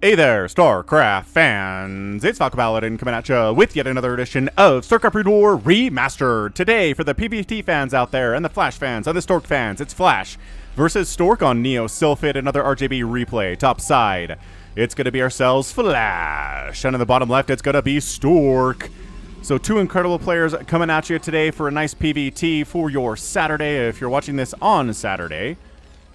Hey there, StarCraft fans! It's Falcon Paladin coming at you with yet another edition of StarCraft Brood War Remastered. Today, for the PvP fans out there and the Flash fans and the Stork fans, it's Flash versus Stork on Neo Sylphid, another RJB replay, top side. It's going to be ourselves Flash, and in the bottom left, it's going to be Stork. So two incredible players coming at you today for a nice PvT for your Saturday. If you're watching this on Saturday,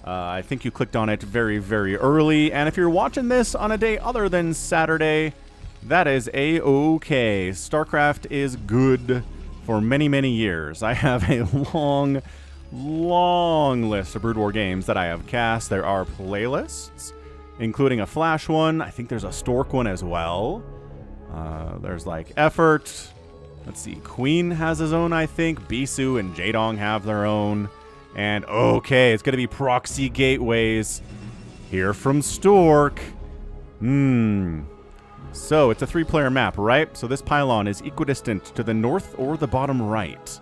I think you clicked on it very, very early. And if you're watching this on a day other than Saturday, that is A-okay. StarCraft is good for many, many years. I have a long list of Brood War games that I have cast. There are playlists, including a Flash one. I think there's a Stork one as well. There's like Effort. Let's see. Queen has his own, I think. Bisu and Jaedong have their own. And okay, it's going to be proxy gateways here from Stork. So it's a 3-player map, right? So this pylon is equidistant to the north or the bottom right.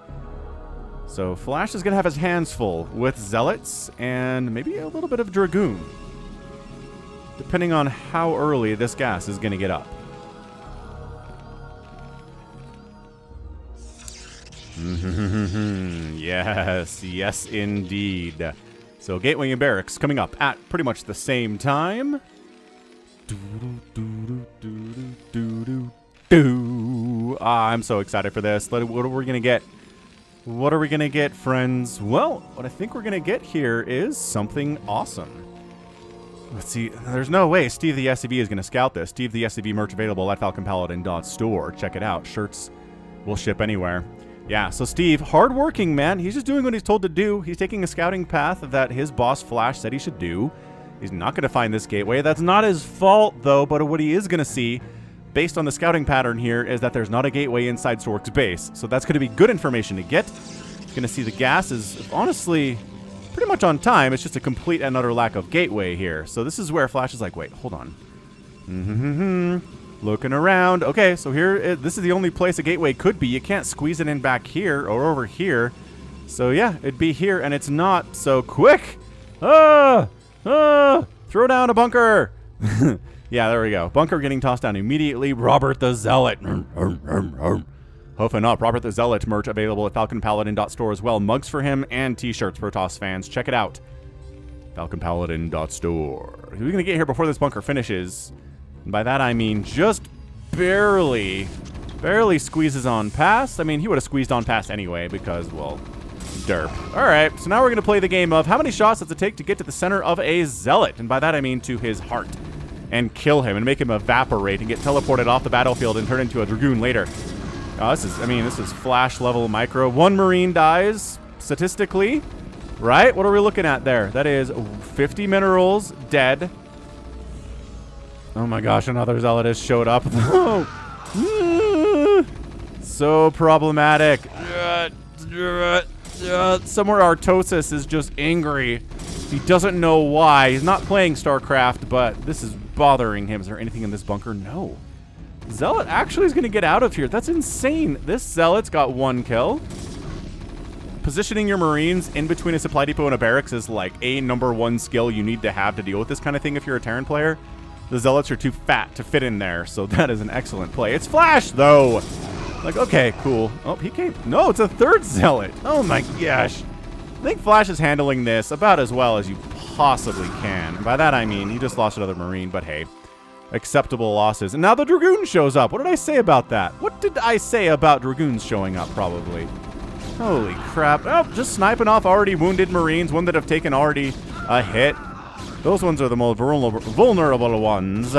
So Flash is going to have his hands full with Zealots and maybe a little bit of Dragoon, depending on how early this gas is going to get up. Yes, indeed. So Gateway and Barracks coming up at pretty much the same time. I'm so excited for this. What are we gonna get? What are we gonna get, friends? Well, what I think we're gonna get here is something awesome. Let's see. There's no way Steve the SCV is gonna scout this. Steve the SCV merch available at falconpaladin.store. Check it out. Shirts will ship anywhere. Yeah, so Steve, hardworking, man. He's just doing what he's told to do. He's taking a scouting path that his boss, Flash, said he should do. He's not going to find this gateway. That's not his fault, though, but what he is going to see, based on the scouting pattern here, is that there's not a gateway inside Stork's base. So that's going to be good information to get. He's going to see the gas is, honestly, pretty much on time. It's just a complete and utter lack of gateway here. So this is where Flash is like, wait, hold on. Looking around. Okay, so here, this is the only place a gateway could be. You can't squeeze it in back here or over here. So yeah, it'd be here, and it's not. So quick! Throw down a bunker! Yeah, there we go. Bunker getting tossed down immediately. Robert the Zealot. Hopefully not. Robert the Zealot merch available at falconpaladin.store as well. Mugs for him and t-shirts, Protoss fans. Check it out. falconpaladin.store. We're going to get here before this bunker finishes. And by that I mean just barely squeezes on past. I mean, he would have squeezed on past anyway because, well, derp. All right, so now we're going to play the game of how many shots does it take to get to the center of a Zealot? And by that I mean to his heart. And kill him and make him evaporate and get teleported off the battlefield and turn into a Dragoon later. This is Flash level micro. One Marine dies, statistically, right? What are we looking at there? That is 50 minerals dead. Oh my gosh, another Zealot has showed up. So problematic. Somewhere Artosis is just angry. He doesn't know why. He's not playing StarCraft, but this is bothering him. Is there anything in this bunker? No. Zealot actually is going to get out of here. That's insane. This Zealot's got 1 kill. Positioning your Marines in between a supply depot and a barracks is like a #1 skill you need to have to deal with this kind of thing if you're a Terran player. The Zealots are too fat to fit in there, so that is an excellent play. It's Flash, though! Like, okay, cool. Oh, he came. No, it's a 3rd Zealot. Oh my gosh. I think Flash is handling this about as well as you possibly can. And by that I mean, he just lost another Marine, but hey. Acceptable losses. And now the Dragoon shows up. What did I say about that? What did I say about Dragoons showing up, probably? Holy crap. Oh, just sniping off already wounded Marines, one that have taken already a hit. Those ones are the most vulnerable ones.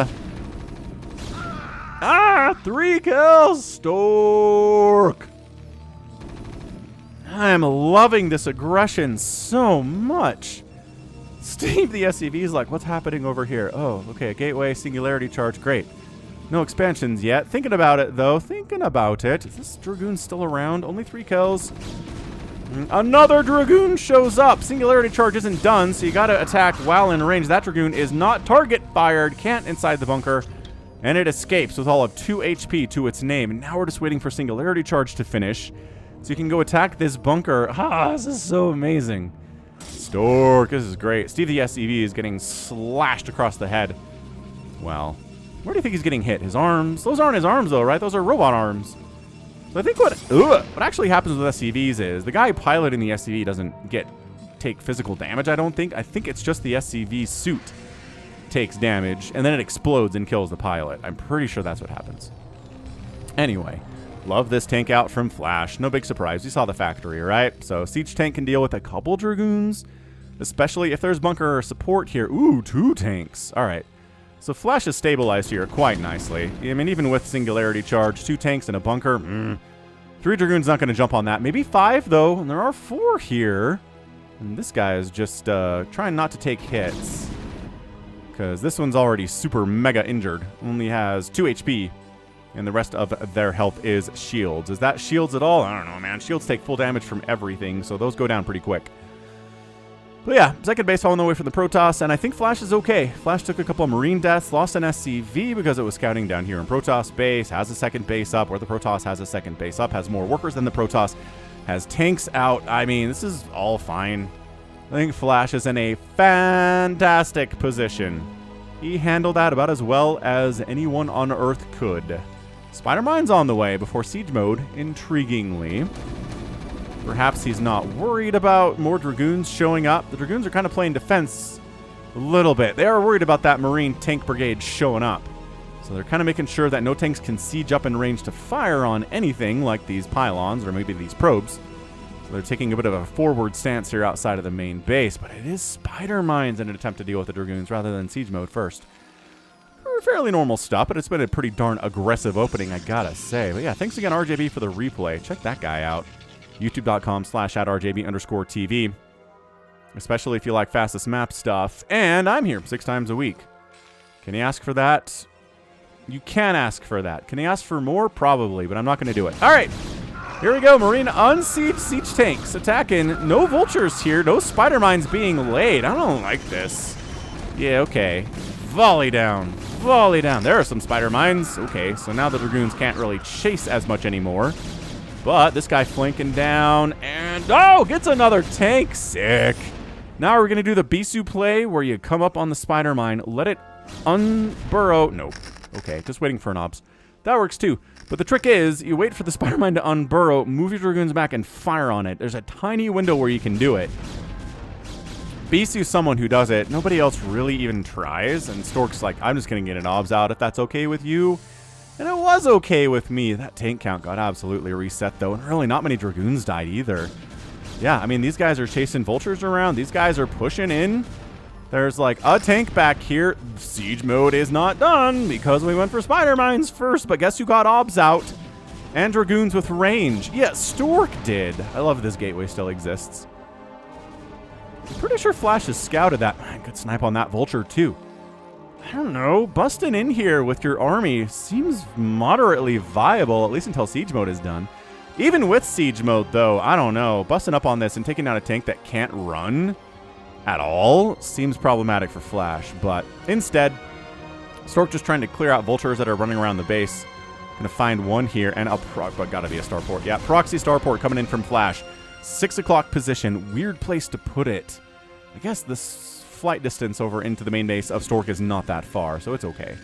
3 kills! Stork! I'm loving this aggression so much. Steve the SCV is like, what's happening over here? Oh, okay, a gateway, singularity charge, great. No expansions yet. Thinking about it, though. Thinking about it. Is this Dragoon still around? Only 3 kills. Another Dragoon shows up. Singularity charge isn't done, so you gotta attack while in range. That Dragoon is not target fired, can't inside the bunker, and it escapes with all of 2 HP to its name. And now we're just waiting for singularity charge to finish, so you can go attack this bunker. This is so amazing. Stork, this is great. Steve the SCV is getting slashed across the head. Well, where do you think he's getting hit? His arms? Those aren't his arms, though, right? Those are robot arms. So I think what actually happens with SCVs is the guy piloting the SCV doesn't take physical damage, I don't think. I think it's just the SCV suit takes damage, and then it explodes and kills the pilot. I'm pretty sure that's what happens. Anyway, love this tank out from Flash. No big surprise. You saw the factory, right? So Siege tank can deal with a couple Dragoons, especially if there's bunker or support here. Ooh, 2 tanks. All right. So Flash is stabilized here quite nicely. I mean, even with Singularity Charge, 2 tanks and a bunker, 3 Dragoons not going to jump on that. Maybe 5, though, and there are 4 here. And this guy is just trying not to take hits, because this one's already super mega injured. Only has 2 HP, and the rest of their health is shields. Is that shields at all? I don't know, man. Shields take full damage from everything, so those go down pretty quick. But yeah, second base following the way from the Protoss, and I think Flash is okay. Flash took a couple of Marine deaths, lost an SCV because it was scouting down here in Protoss base, has a second base up, where the Protoss has a second base up, has more workers than the Protoss, has tanks out. I mean, this is all fine. I think Flash is in a fantastic position. He handled that about as well as anyone on Earth could. Spider Mine's on the way before Siege Mode, intriguingly. Perhaps he's not worried about more Dragoons showing up. The Dragoons are kind of playing defense a little bit. They are worried about that Marine tank brigade showing up. So they're kind of making sure that no tanks can siege up in range to fire on anything like these pylons or maybe these probes. So they're taking a bit of a forward stance here outside of the main base. But it is Spider Mines in an attempt to deal with the Dragoons rather than Siege Mode first. Fairly normal stuff, but it's been a pretty darn aggressive opening, I gotta say. But yeah, thanks again, RJB, for the replay. Check that guy out. YouTube.com/@RJB_TV. Especially if you like fastest map stuff. And I'm here 6 times a week. Can you ask for that? You can ask for that. Can you ask for more? Probably, but I'm not going to do it. All right. Here we go. Marine unsieged siege tanks attacking. No vultures here. No spider mines being laid. I don't like this. Yeah, okay. Volley down. Volley down. There are some spider mines. Okay, so now the Dragoons can't really chase as much anymore. But this guy flanking down, and oh, gets another tank. Sick. Now we're going to do the Bisu play where you come up on the spider mine, let it unburrow. Nope. Okay, just waiting for an obs. That works too. But the trick is, you wait for the spider mine to unburrow, move your Dragoons back, and fire on it. There's a tiny window where you can do it. Bisu's someone who does it. Nobody else really even tries, and Stork's like, I'm just going to get an obs out if that's okay with you. And it was okay with me. That tank count got absolutely reset, though, and really not many Dragoons died either. Yeah, I mean, these guys are chasing vultures around. These guys are pushing in. There's like a tank back here. Siege mode is not done because we went for spider mines first, but guess who got obs out? And Dragoons with range. Yeah, Stork did. I love this gateway still exists. I'm pretty sure Flash has scouted that. Man, good snipe on that vulture, too. I don't know. Busting in here with your army seems moderately viable, at least until siege mode is done. Even with siege mode, though, I don't know. Busting up on this and taking out a tank that can't run at all seems problematic for Flash. But instead, Stork just trying to clear out vultures that are running around the base. Gonna find one here, and but gotta be a starport. Yeah, proxy starport coming in from Flash. 6 o'clock position. Weird place to put it. I guess this flight distance over into the main base of Stork is not that far, so it's okay.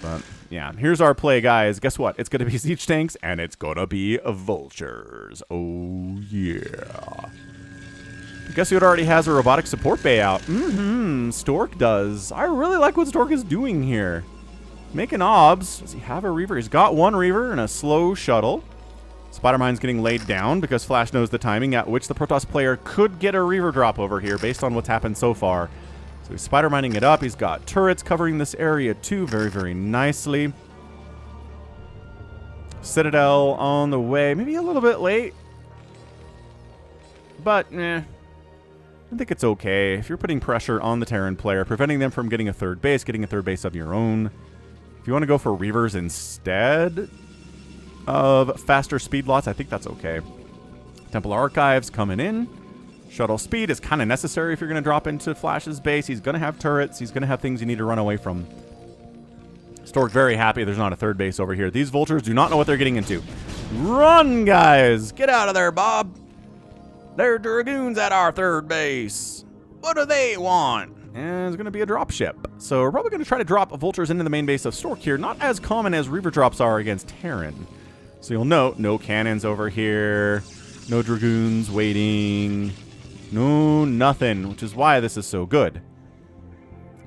But yeah, here's our play, guys. Guess what? It's gonna be siege tanks, and it's gonna be vultures. Oh yeah. Guess who already has a robotic support bay out? Stork does. I really like what Stork is doing here. Making obs. Does he have a Reaver? He's got one Reaver and a slow shuttle. Spider-Mine's getting laid down because Flash knows the timing at which the Protoss player could get a Reaver drop over here based on what's happened so far. So he's Spider-Mining it up. He's got turrets covering this area too very, very nicely. Citadel on the way. Maybe a little bit late. But, I think it's okay. If you're putting pressure on the Terran player, preventing them from getting a third base of your own. If you want to go for Reavers instead of faster speed lots, I think that's okay. Templar Archives coming in. Shuttle speed is kind of necessary if you're going to drop into Flash's base. He's going to have turrets. He's going to have things you need to run away from. Stork very happy there's not a third base over here. These vultures do not know what they're getting into. Run, guys! Get out of there, Bob! They're Dragoons at our third base. What do they want? And it's going to be a drop ship. So we're probably going to try to drop vultures into the main base of Stork here. Not as common as Reaver drops are against Terran. So you'll note, no cannons over here. No dragoons waiting. No nothing, which is why this is so good.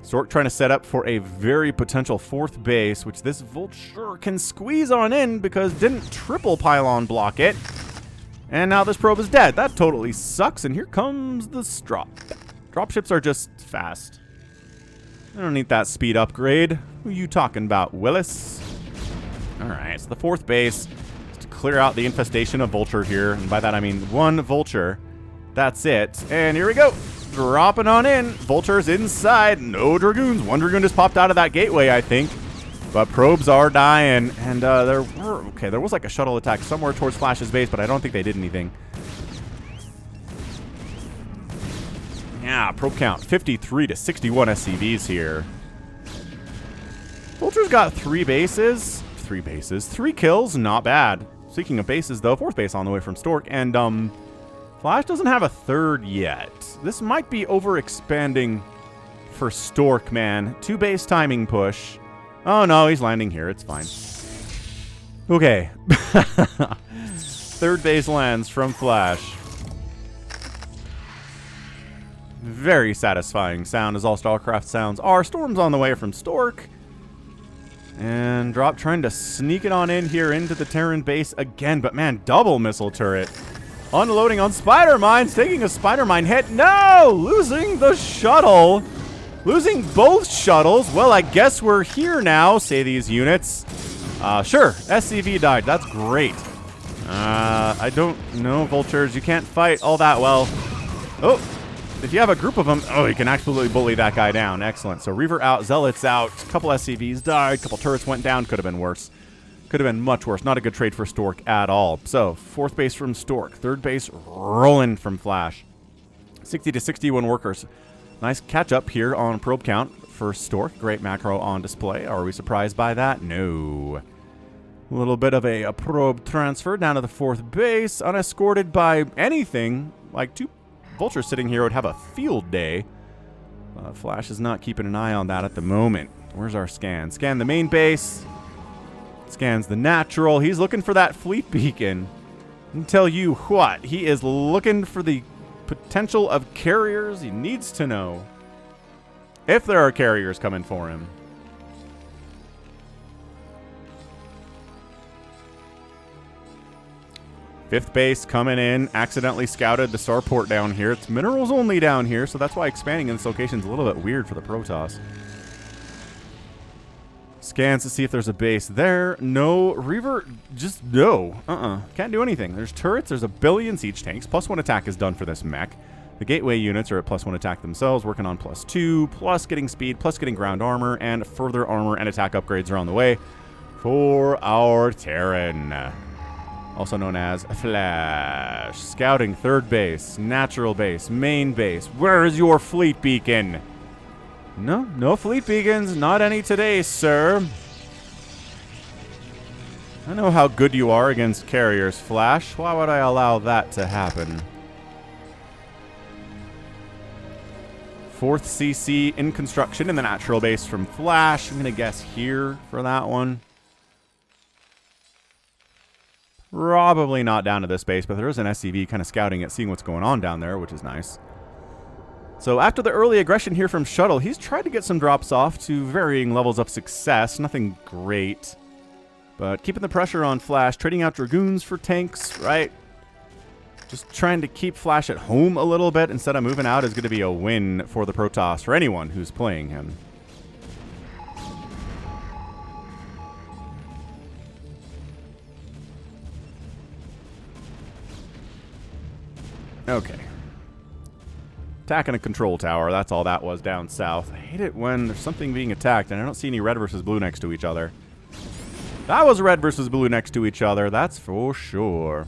Stork trying to set up for a very potential 4th base, which this vulture can squeeze on in because didn't triple pylon block it. And now this probe is dead. That totally sucks. And here comes the drop. Dropships are just fast. I don't need that speed upgrade. Who are you talking about, Willis? Alright, so the 4th base is to clear out the infestation of vulture here. And by that I mean 1 vulture. That's it. And here we go. Dropping on in. Vultures inside. No dragoons. 1 dragoon just popped out of that gateway, I think. But probes are dying. And there was like a shuttle attack somewhere towards Flash's base, but I don't think they did anything. Yeah, probe count. 53 to 61 SCVs here. Vulture's got 3 bases. 3 bases. 3 kills. Not bad. Speaking of bases, though, 4th base on the way from Stork. And, Flash doesn't have a 3rd yet. This might be overexpanding for Stork, man. 2 base timing push. Oh, no, he's landing here. It's fine. Okay. 3rd base lands from Flash. Very satisfying sound, as all StarCraft sounds are. Storm's on the way from Stork. And Drop trying to sneak it on in here into the Terran base again. But, man, double missile turret. Unloading on Spider Mines, taking a Spider Mine hit. No! Losing the shuttle. Losing both shuttles. Well, I guess we're here now, say these units. Sure, SCV died. That's great. I don't know, Vultures. You can't fight all that well. Oh, if you have a group of them, oh, you can absolutely bully that guy down. Excellent. So Reaver out, Zealots out. A couple SCVs died. A couple turrets went down. Could have been worse. Could have been much worse. Not a good trade for Stork at all. So, 4th base from Stork. 3rd base rolling from Flash. 60 to 61 workers. Nice catch up here on probe count for Stork. Great macro on display. Are we surprised by that? No. A little bit of a probe transfer down to the 4th base. Unescorted by anything. Like 2 vultures sitting here would have a field day. Flash is not keeping an eye on that at the moment. Where's our scan? Scan the main base. Scans the natural. He's looking for that fleet beacon. And tell you what, he is looking for the potential of carriers. He needs to know if there are carriers coming for him. Fifth base coming in. Accidentally scouted the starport down here. It's minerals only down here, so that's why expanding in this location is a little bit weird for the Protoss. Scans to see if there's a base there. No. Reaver, just no. Can't do anything. There's turrets. There's a billion siege tanks. +1 attack is done for this mech. The gateway units are at +1 attack themselves, working on +2, plus getting speed, plus getting ground armor, and further armor and attack upgrades are on the way for our Terran. Also known as Flash. Scouting 3rd base, natural base, main base. Where is your fleet beacon? No fleet beacons. Not any today, sir. I know how good you are against carriers, Flash. Why would I allow that to happen? 4th CC in construction in the natural base from Flash. I'm going to guess here for that one. Probably not down to this base, but there is an SCV kind of scouting it, seeing what's going on down there, which is nice. So after the early aggression here from Shuttle, he's tried to get some drops off to varying levels of success. Nothing great. But keeping the pressure on Flash, trading out Dragoons for tanks, right? Just trying to keep Flash at home a little bit instead of moving out is going to be a win for the Protoss, for anyone who's playing him. Okay. Attacking a control tower. That's all that was down south. I hate it when there's something being attacked and I don't see any red versus blue next to each other. That was red versus blue next to each other. That's for sure.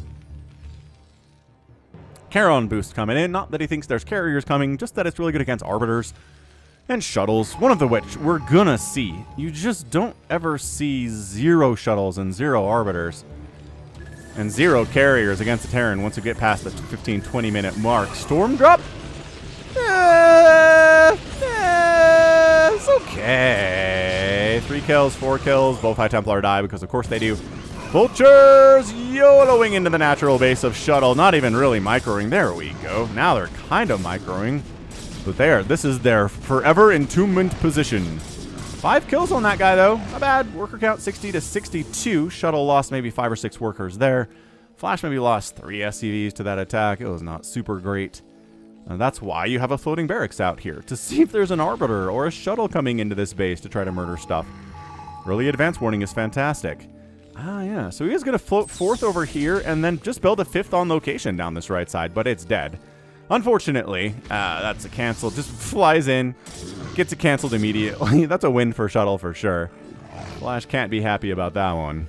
Charon boost coming in. Not that he thinks there's carriers coming, just that it's really good against arbiters and shuttles. One of the which we're gonna see. You just don't ever see 0 shuttles and 0 arbiters. And 0 carriers against the Terran once you get past the 15-20 minute mark. Storm drop? kills, 4 kills. Both High Templar die because of course they do. Vultures YOLOing into the natural base of Shuttle. Not even really microing. There we go. Now they're kind of microing. But this is their forever entombment position. 5 kills on that guy, though. Not bad. Worker count 60 to 62. Shuttle lost maybe 5 or 6 workers there. Flash maybe lost 3 SCVs to that attack. It was not super great. And that's why you have a floating barracks out here, to see if there's an Arbiter or a shuttle coming into this base to try to murder stuff. Early advance warning is fantastic. Ah, yeah. So he is going to float 4th over here and then just build a 5th on location down this right side, but it's dead. Unfortunately, that's a cancel. Just flies in, gets it canceled immediately. That's a win for Shuttle for sure. Flash can't be happy about that one.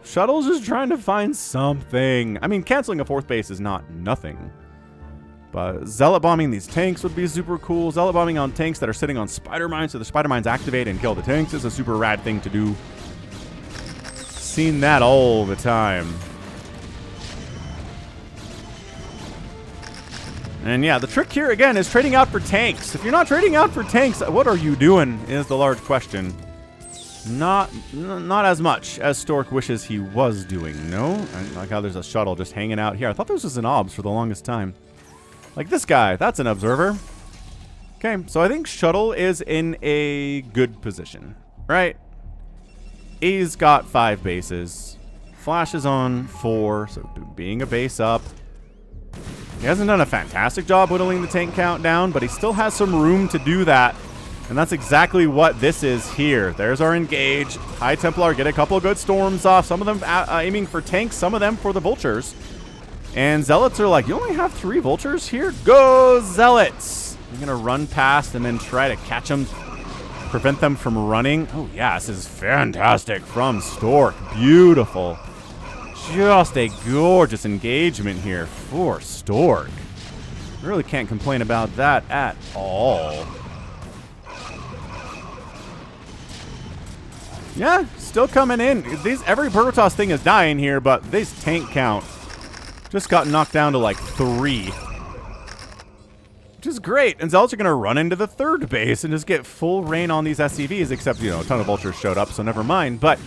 Shuttle's just trying to find something. I mean, canceling a 4th base is not nothing. But Zealot bombing these tanks would be super cool. Zealot bombing on tanks that are sitting on spider mines, so the spider mines activate and kill the tanks is a super rad thing to do. Seen that all the time. And yeah, the trick here again is trading out for tanks. If you're not trading out for tanks, what are you doing is the large question. Not as much as Stork wishes he was doing. No? I like how there's a shuttle just hanging out here. I thought this was an obs for the longest time. Like this guy, that's an observer. Okay, so I think Shuttle is in a good position, right? He's got 5 bases. Flash is on 4, so being a base up. He hasn't done a fantastic job whittling the tank count down, but he still has some room to do that. And that's exactly what this is here. There's our engage. High Templar get a couple of good storms off. Some of them aiming for tanks, some of them for the vultures. And Zealots are like, you only have 3 vultures here? Go Zealots! I'm going to run past and then try to catch them, prevent them from running. Oh yeah, this is fantastic from Stork. Beautiful. Just a gorgeous engagement here for Stork. Really can't complain about that at all. Yeah, still coming in. Every Protoss thing is dying here, but this tank count just got knocked down to like 3. Which is great. And Zealots are going to run into the 3rd base and just get full rain on these SCVs, except, you know, a ton of vultures showed up, so never mind. But,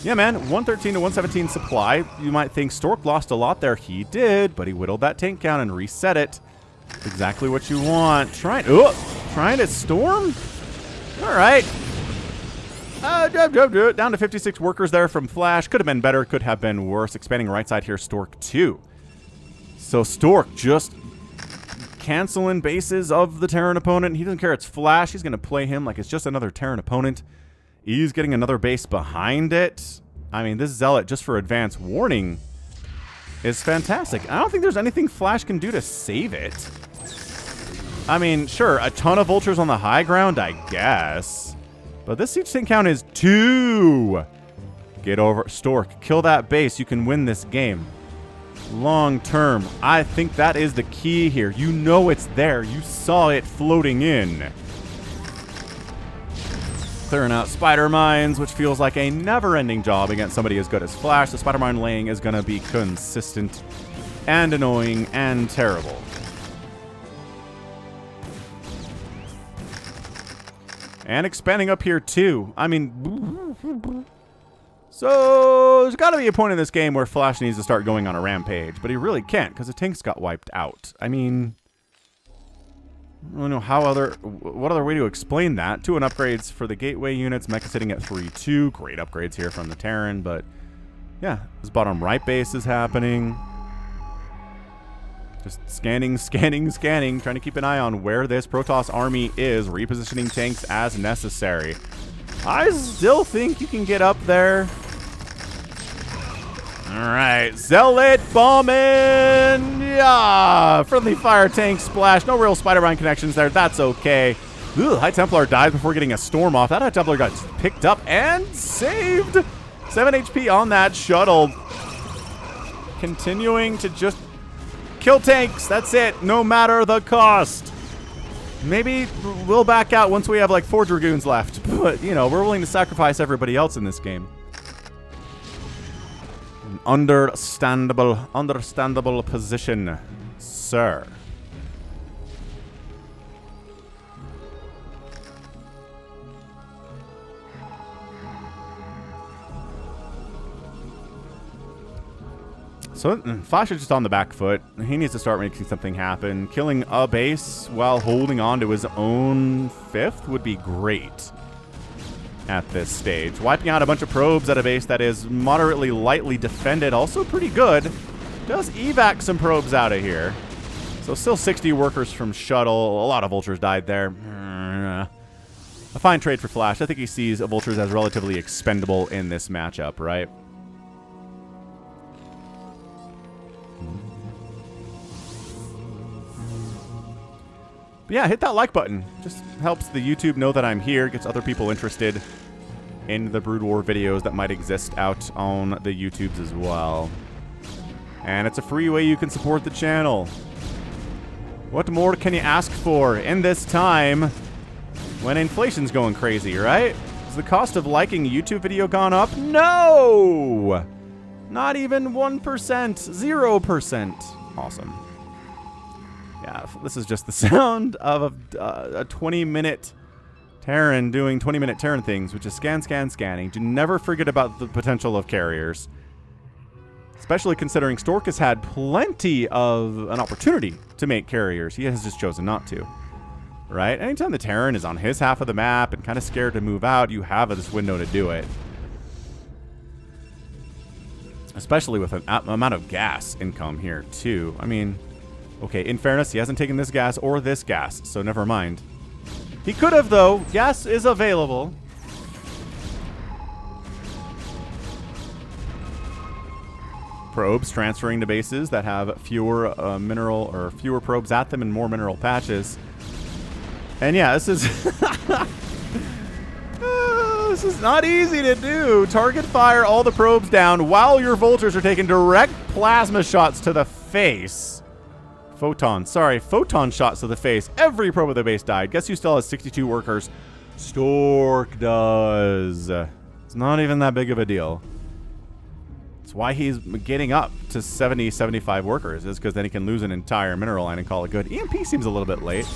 yeah, man, 113 to 117 supply. You might think Stork lost a lot there. He did, but he whittled that tank count and reset it. Exactly what you want. Trying to storm? All right. Down to 56 workers there from Flash. Could have been better, could have been worse. Expanding right side here, Stork 2. So Stork just canceling bases of the Terran opponent. He doesn't care it's Flash. He's going to play him like it's just another Terran opponent. He's getting another base behind it. I mean, this Zealot, just for advance warning, is fantastic. I don't think there's anything Flash can do to save it. I mean, sure, a ton of vultures on the high ground, I guess. But this siege tank count is 2. Get over. Stork, kill that base. You can win this game. Long term. I think that is the key here. You know it's there. You saw it floating in. Clearing out spider mines, which feels like a never-ending job against somebody as good as Flash. The spider mine laying is going to be consistent and annoying and terrible. And expanding up here, too. I mean, so there's got to be a point in this game where Flash needs to start going on a rampage. But he really can't, because the tanks got wiped out. I mean, I don't know what other way to explain that. 2 upgrades for the gateway units. Mecha sitting at 3-2. Great upgrades here from the Terran. But, yeah, this bottom right base is happening. Just scanning, trying to keep an eye on where this Protoss army is, repositioning tanks as necessary. I still think you can get up there. All right, Zealot bombing. Yeah, friendly fire tank splash. No real spider mine connections there. That's okay. Ugh, High Templar dies before getting a storm off. That High Templar got picked up and saved. 7 HP on that shuttle. Continuing to just kill tanks, that's it, no matter the cost. Maybe we'll back out once we have like 4 Dragoons left, but you know, we're willing to sacrifice everybody else in this game. An understandable position, sir. So Flash is just on the back foot. He needs to start making something happen. Killing a base while holding on to his own 5th would be great at this stage. Wiping out a bunch of probes at a base that is moderately lightly defended, also pretty good. Does evac some probes out of here. So still 60 workers from shuttle. A lot of vultures died there. A fine trade for Flash. I think he sees vultures as relatively expendable in this matchup, right? But yeah, hit that like button. Just helps the YouTube know that I'm here, gets other people interested in the Brood War videos that might exist out on the YouTubes as well. And it's a free way you can support the channel. What more can you ask for in this time when inflation's going crazy, right? Has the cost of liking a YouTube video gone up? No! Not even 1%, 0%. Awesome. Yeah, this is just the sound of a 20-minute Terran doing 20-minute Terran things, which is scan, scan, scanning. Do never forget about the potential of carriers. Especially considering Stork has had plenty of an opportunity to make carriers. He has just chosen not to. Right? Anytime the Terran is on his half of the map and kind of scared to move out, you have this window to do it. Especially with an amount of gas income here, too. I mean... Okay, in fairness, he hasn't taken this gas or this gas, so never mind. He could have, though. Gas is available. Probes transferring to bases that have fewer mineral or fewer probes at them and more mineral patches. And yeah, this is this is not easy to do. Target fire all the probes down while your vultures are taking direct plasma shots to the face. Photon shots to the face. Every probe of the base died. Guess who still has 62 workers? Stork does. It's not even that big of a deal. It's why he's getting up to 70, 75 workers, is because then he can lose an entire mineral line and call it good. EMP seems a little bit late.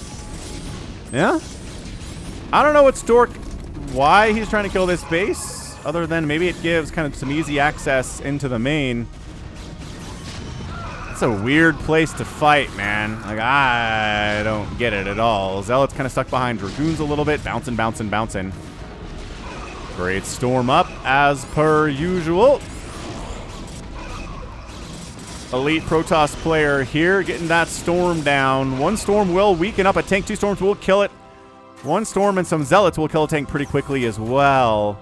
Yeah? I don't know what Stork, why he's trying to kill this base, other than maybe it gives kind of some easy access into the main. It's a weird place to fight, man. Like, I don't get it at all. Zealot's kind of stuck behind Dragoons a little bit. Bouncing, bouncing, bouncing. Great storm up, as per usual. Elite Protoss player here, getting that storm down. One storm will weaken up a tank. 2 storms will kill it. 1 storm and some Zealots will kill a tank pretty quickly as well.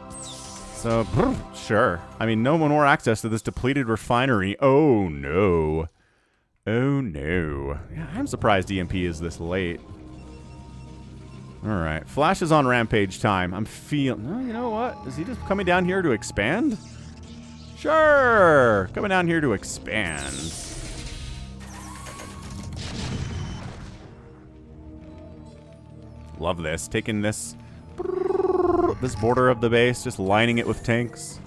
So, sure. I mean, no more access to this depleted refinery. Oh, no. Oh, no. Yeah, I'm surprised EMP is this late. All right. Flash is on rampage time. I'm feeling... Oh, you know what? Is he just coming down here to expand? Sure. Coming down here to expand. Love this. Taking this border of the base, just lining it with tanks.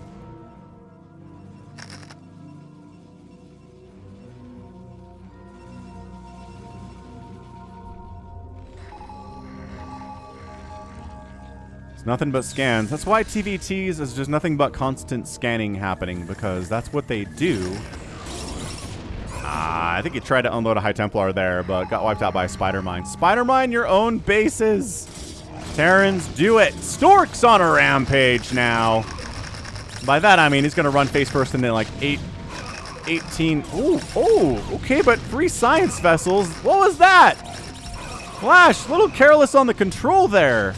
It's nothing but scans. That's why TVTs is just nothing but constant scanning happening, because that's what they do. I think he tried to unload a High Templar there, but got wiped out by a Spider Mine. Spider Mine your own bases. Terrans, do it. Stork's on a rampage now. By that, I mean he's going to run face first into like 18. Oh, okay, but 3 science vessels. What was that? Flash, a little careless on the control there.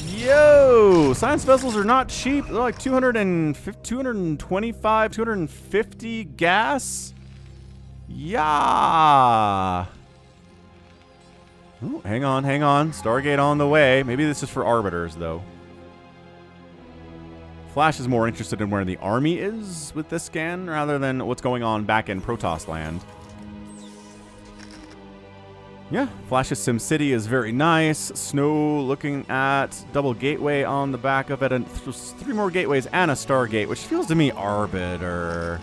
Yo, science vessels are not cheap. They're like 225, 250 gas. Yeah. Ooh, hang on. Stargate on the way. Maybe this is for arbiters, though. Flash is more interested in where the army is with this scan rather than what's going on back in Protoss land. Yeah, Flash's SimCity is very nice. Snow looking at double gateway on the back of it, and 3 more gateways and a Stargate, which feels to me arbiter.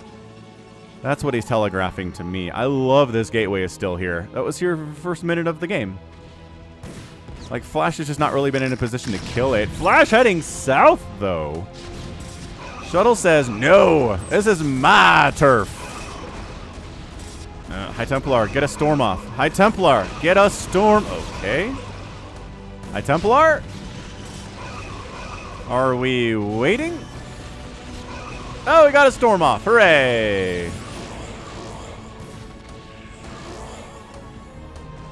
That's what he's telegraphing to me. I love this gateway is still here. That was here for the first minute of the game. Like, Flash has just not really been in a position to kill it. Flash heading south, though. Shuttle says, no, this is my turf. High Templar, get a storm off. High Templar, get a storm. Okay. High Templar? Are we waiting? Oh, we got a storm off. Hooray.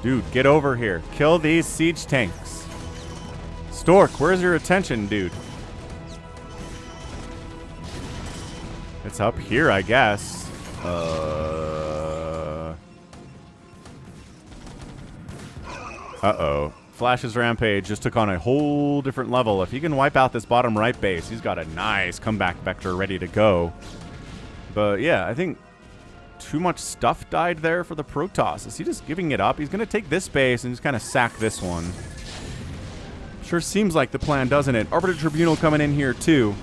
Dude, get over here. Kill these siege tanks. Stork, where's your attention, dude? It's up here, I guess. Uh-oh. Flash's rampage just took on a whole different level. If he can wipe out this bottom right base, he's got a nice comeback vector ready to go. But yeah, I think too much stuff died there for the Protoss. Is he just giving it up? He's going to take this base and just kind of sack this one. Sure seems like the plan, doesn't it? Arbiter Tribunal coming in here too.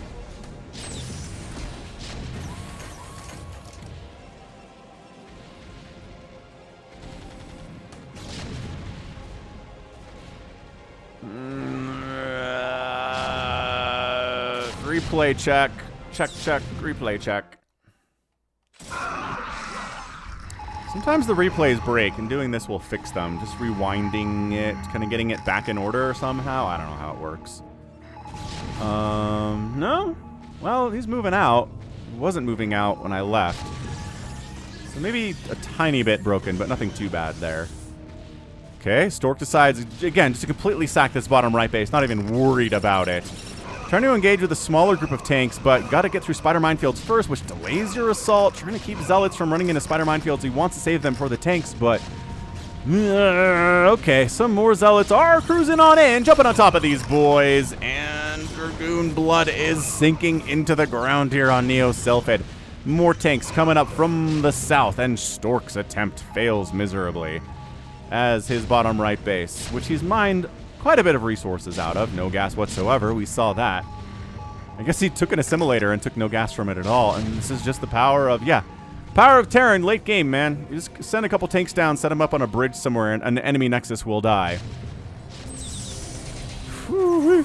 Replay check. Check, check, replay check. Sometimes the replays break, and doing this will fix them. Just rewinding it, kind of getting it back in order somehow. I don't know how it works. No? Well, he's moving out. He wasn't moving out when I left. So maybe a tiny bit broken, but nothing too bad there. Okay, Stork decides, again, just to completely sack this bottom right base. Not even worried about it. Trying to engage with a smaller group of tanks, but got to get through spider minefields first, which delays your assault. Trying to keep zealots from running into spider minefields. He wants to save them for the tanks, but... okay, some more zealots are cruising on in, jumping on top of these boys, and Dragoon blood is sinking into the ground here on Neo Sylphid. More tanks coming up from the south, and Stork's attempt fails miserably as his bottom right base, which he's mined quite a bit of resources out of. No gas whatsoever. We saw that. I guess he took an assimilator and took no gas from it at all. And this is just the power of, yeah, power of Terran late game, man. You just send a couple tanks down, set them up on a bridge somewhere, and an enemy nexus will die. Whew.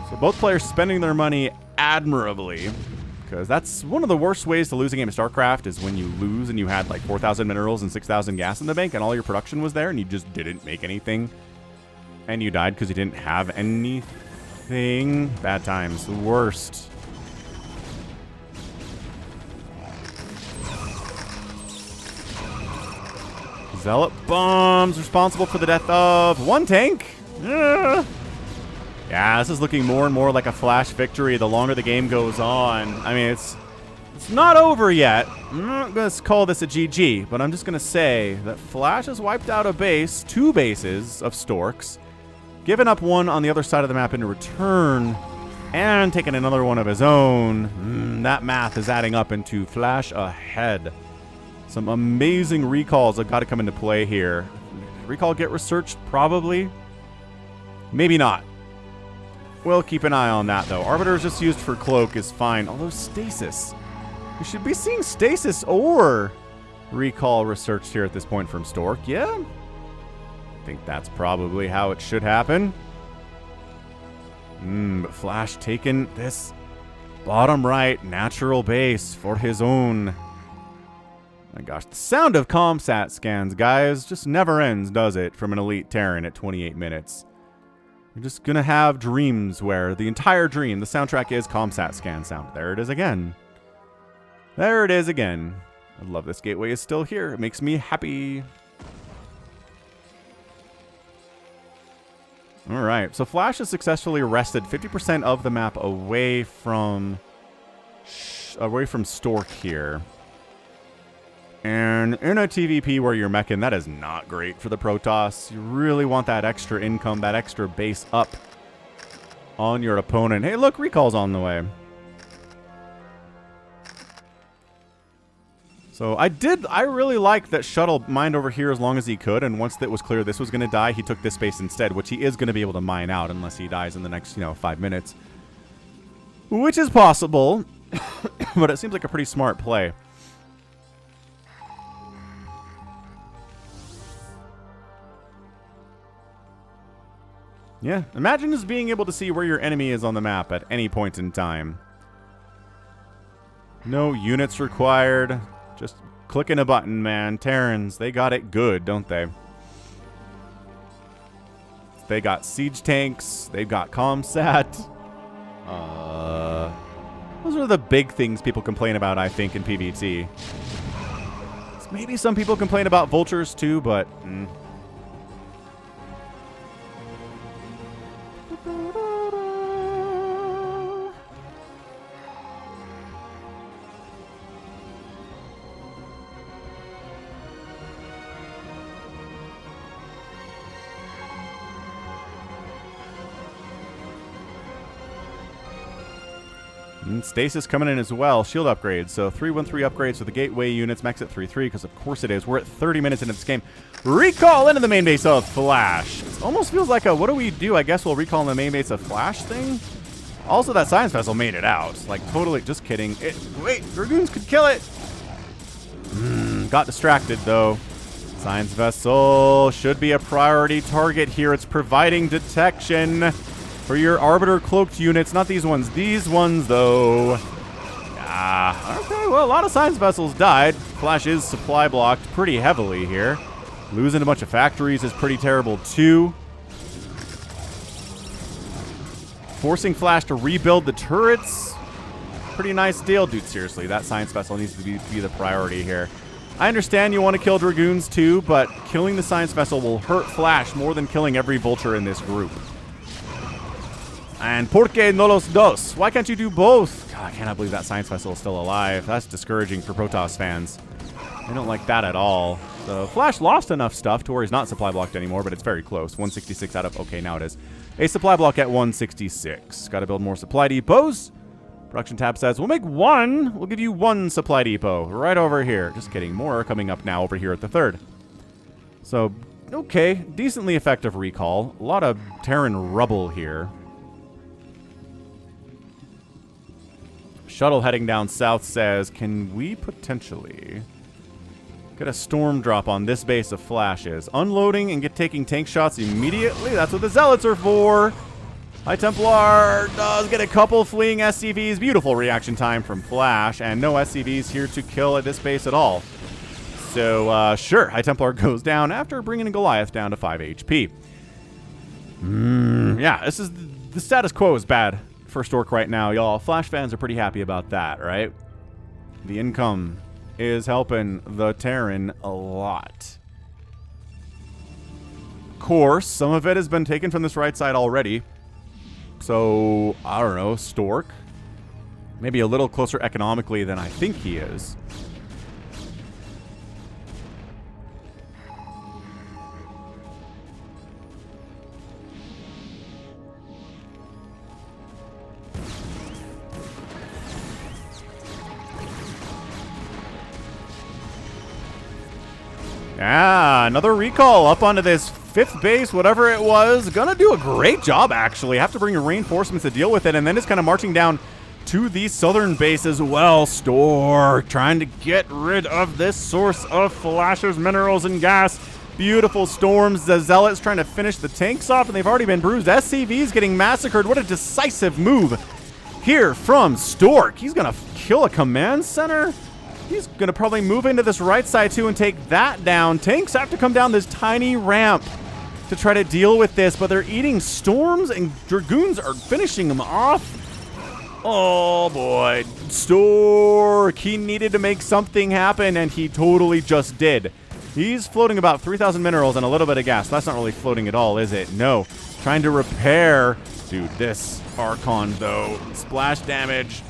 So both players spending their money admirably, because that's one of the worst ways to lose a game of StarCraft is when you lose and you had like 4,000 minerals and 6,000 gas in the bank and all your production was there and you just didn't make anything. And you died because you didn't have anything. Bad times. The worst. Zealot bombs responsible for the death of one tank. Yeah, this is looking more and more like a Flash victory the longer the game goes on. I mean, it's not over yet. I'm not going to call this a GG, but I'm just going to say that Flash has wiped out a base, 2 bases of Storks, given up one on the other side of the map in return, and taken another one of his own. That math is adding up into Flash ahead. Some amazing recalls have got to come into play here. Recall get researched? Probably. Maybe not. We'll keep an eye on that, though. Arbiter's just used for cloak is fine. Although stasis. We should be seeing stasis or recall researched here at this point from Stork. Yeah? I think that's probably how it should happen. But Flash taking this bottom right natural base for his own. My gosh, the sound of ComSat scans, guys, just never ends, does it, from an elite Terran at 28 minutes. You're just gonna have dreams where the entire dream, the soundtrack is ComSat scan sound. There it is again. There it is again. I love this gateway is still here. It makes me happy. All right, so Flash has successfully wrested 50% of the map away from Stork here. And in a TVP where you're meching, that is not great for the Protoss. You really want that extra income, that extra base up on your opponent. Hey, look, recall's on the way. So I really like that Shuttle mined over here as long as he could, and once it was clear this was going to die, he took this space instead, which he is going to be able to mine out unless he dies in the next, 5 minutes. Which is possible, but it seems like a pretty smart play. Yeah, imagine just being able to see where your enemy is on the map at any point in time. No units required. Just clicking a button, man. Terrans, they got it good, don't they? They got siege tanks. They've got ComSat. Those are the big things people complain about, I think, in PvT. Maybe some people complain about vultures too, but... Stasis coming in as well. Shield upgrades. So 313 upgrades for the gateway units. Max at 3-3 because of course it is. We're at 30 minutes into this game. Recall into the main base of Flash. It almost feels like a what do we do? I guess we'll recall in the main base of Flash thing. Also, that science vessel made it out. Like totally, just kidding. Wait, Dragoons could kill it. Got distracted though. Science vessel should be a priority target here. It's providing detection for your Arbiter cloaked units, not these ones. These ones, though. Okay, well, a lot of science vessels died. Flash is supply blocked pretty heavily here. Losing a bunch of factories is pretty terrible, too. Forcing Flash to rebuild the turrets. Pretty nice deal. Dude, seriously, that science vessel needs to be the priority here. I understand you want to kill Dragoons, too, but killing the science vessel will hurt Flash more than killing every vulture in this group. And ¿por qué no los dos? Why can't you do both? God, I cannot believe that science vessel is still alive. That's discouraging for Protoss fans. I don't like that at all. So Flash lost enough stuff to where he's not supply blocked anymore, but it's very close. 166 out of... Okay, now it is. A supply block at 166. Got to build more supply depots. Production tab says, we'll make one. We'll give you one supply depot right over here. Just kidding. More are coming up now over here at the third. So, okay. Decently effective recall. A lot of Terran rubble here. Shuttle heading down south says, can we potentially get a storm drop on this base of Flashes? Unloading and taking tank shots immediately? That's what the Zealots are for. High Templar does get a couple fleeing SCVs. Beautiful reaction time from Flash, and no SCVs here to kill at this base at all. So, sure, High Templar goes down after bringing Goliath down to 5 HP. Yeah, this is the status quo is bad for Stork right now, y'all. Flash fans are pretty happy about that, right? The income is helping the Terran a lot. Of course, some of it has been taken from this right side already. So, I don't know, Stork. Maybe a little closer economically than I think he is. Yeah, another recall up onto this 5th base, whatever it was. Gonna do a great job, actually. Have to bring reinforcements to deal with it, and then it's kind of marching down to the southern base as well. Stork trying to get rid of this source of Flash's minerals and gas. Beautiful storms. The Zealots trying to finish the tanks off, and they've already been bruised. SCVs getting massacred. What a decisive move here from Stork. He's gonna kill a command center. He's going to probably move into this right side, too, and take that down. Tanks have to come down this tiny ramp to try to deal with this, but they're eating storms, and Dragoons are finishing them off. Oh, boy. Stork. He needed to make something happen, and he totally just did. He's floating about 3,000 minerals and a little bit of gas. That's not really floating at all, is it? No. Trying to repair. Dude, this Archon, though. Splash damage.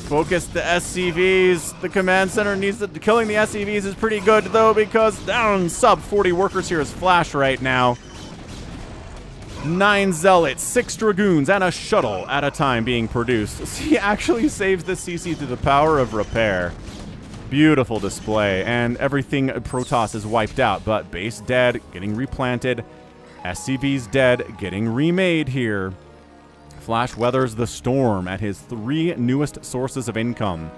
Focus the SCVs. The command center needs to... Killing the SCVs is pretty good, though, because down sub 40 workers here is Flash right now. 9 Zealots, 6 Dragoons, and a shuttle at a time being produced. He actually saves the CC through the power of repair. Beautiful display, and everything Protoss is wiped out, but base dead, getting replanted. SCVs dead, getting remade here. Flash weathers the storm at his 3 newest sources of income.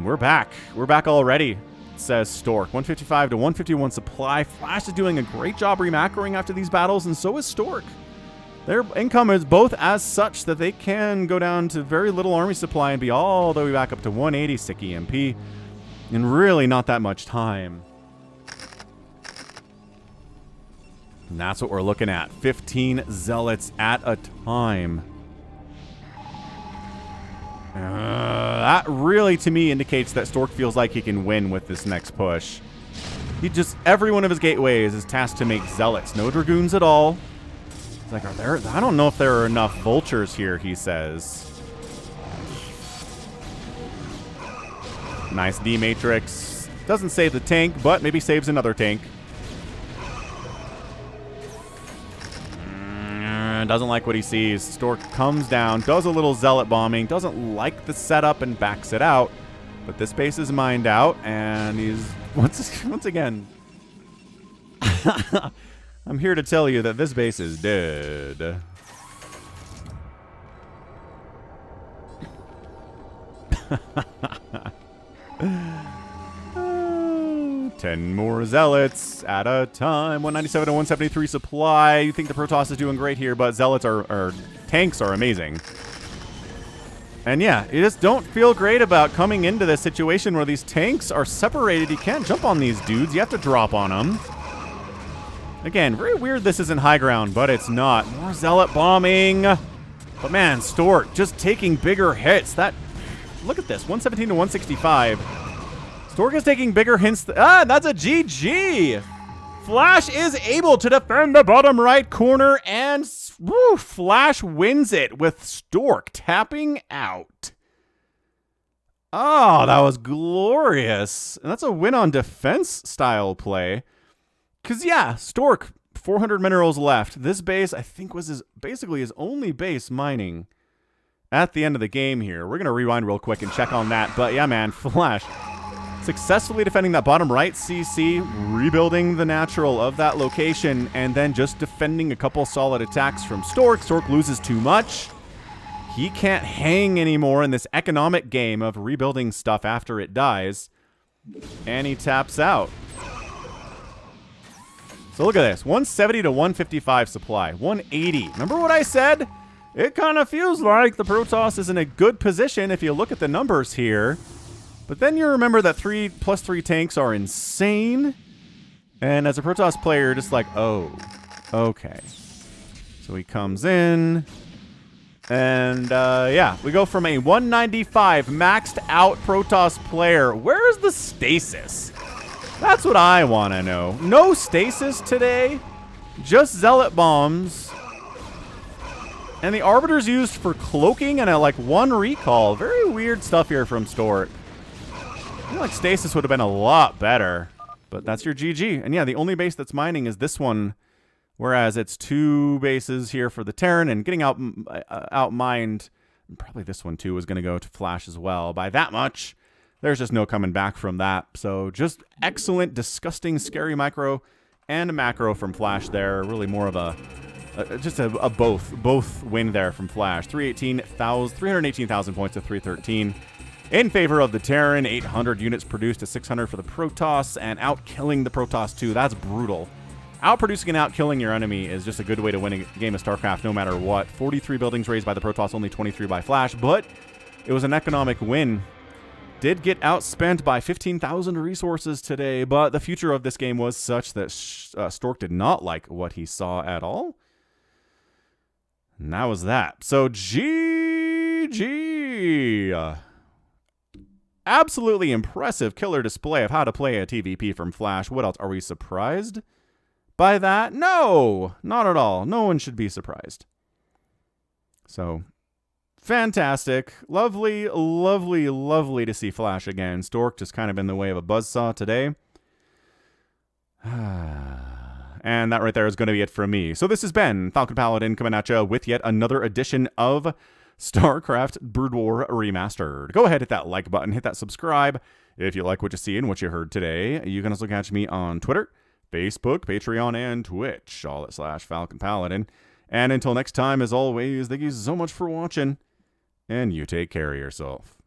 We're back. We're back already, says Stork. 155 to 151 supply. Flash is doing a great job remacroing after these battles, and so is Stork. Their income is both as such that they can go down to very little army supply and be all the way back up to 180 sick EMP in really not that much time. And that's what we're looking at. 15 zealots at a time. That really, to me, indicates that Stork feels like he can win with this next push. Every one of his gateways is tasked to make zealots. No dragoons at all. It's like, I don't know if there are enough vultures here, he says. Nice D-Matrix. Doesn't save the tank, but maybe saves another tank. Doesn't like what he sees. Stork comes down, does a little zealot bombing, doesn't like the setup and backs it out. But this base is mined out, and he's once again. I'm here to tell you that this base is dead. Ten more zealots at a time. 197 to 173 supply. You think the Protoss is doing great here, but zealots tanks are amazing. And yeah, you just don't feel great about coming into this situation where these tanks are separated. You can't jump on these dudes. You have to drop on them. Again, very weird this isn't high ground, but it's not. More zealot bombing. But man, Stork just taking bigger hits. Look at this, 117 to 165. Stork is taking bigger hints. That's a GG. Flash is able to defend the bottom right corner, and Flash wins it with Stork tapping out. Oh, that was glorious. And that's a win on defense style play. Because, yeah, Stork, 400 minerals left. This base, I think, was basically his only base mining at the end of the game here. We're going to rewind real quick and check on that. But, yeah, man, Flash successfully defending that bottom right CC, rebuilding the natural of that location, and then just defending a couple solid attacks from Stork. Stork loses too much. He can't hang anymore in this economic game of rebuilding stuff after it dies. And he taps out. So look at this. 170 to 155 supply. 180. Remember what I said? It kind of feels like the Protoss is in a good position if you look at the numbers here. But then you remember that 3+3 tanks are insane. And as a Protoss player, you're just like, oh, okay. So he comes in. And, yeah, we go from a 195 maxed out Protoss player. Where's the stasis? That's what I want to know. No stasis today. Just zealot bombs. And the Arbiter's used for cloaking and like 1 recall. Very weird stuff here from Stork. I feel like stasis would have been a lot better. But that's your GG. And yeah, the only base that's mining is this one. Whereas it's 2 bases here for the Terran and getting out-mined. Probably this one too is going to go to Flash as well. By that much, there's just no coming back from that. So just excellent, disgusting, scary micro and a macro from Flash there. Really more of a both win there from Flash. 318,000 points to 313. In favor of the Terran, 800 units produced to 600 for the Protoss, and out-killing the Protoss too. That's brutal. Outproducing and out-killing your enemy is just a good way to win a game of StarCraft no matter what. 43 buildings raised by the Protoss, only 23 by Flash, but it was an economic win. Did get outspent by 15,000 resources today, but the future of this game was such that Stork did not like what he saw at all. And that was that. So GG. Absolutely impressive killer display of how to play a TVP from Flash. What else? Are we surprised by that? No, not at all. No one should be surprised. So, fantastic. Lovely, lovely, lovely to see Flash again. Stork just kind of in the way of a buzzsaw today. And that right there is going to be it from me. So this has been Falcon Paladin coming at you with yet another edition of StarCraft Brood War Remastered. Go ahead, hit that like button, hit that subscribe if you like what you see and what you heard today. You can also catch me on Twitter, Facebook, Patreon, and Twitch, all at /Falcon Paladin. And until next time, as always, thank you so much for watching, and you take care of yourself.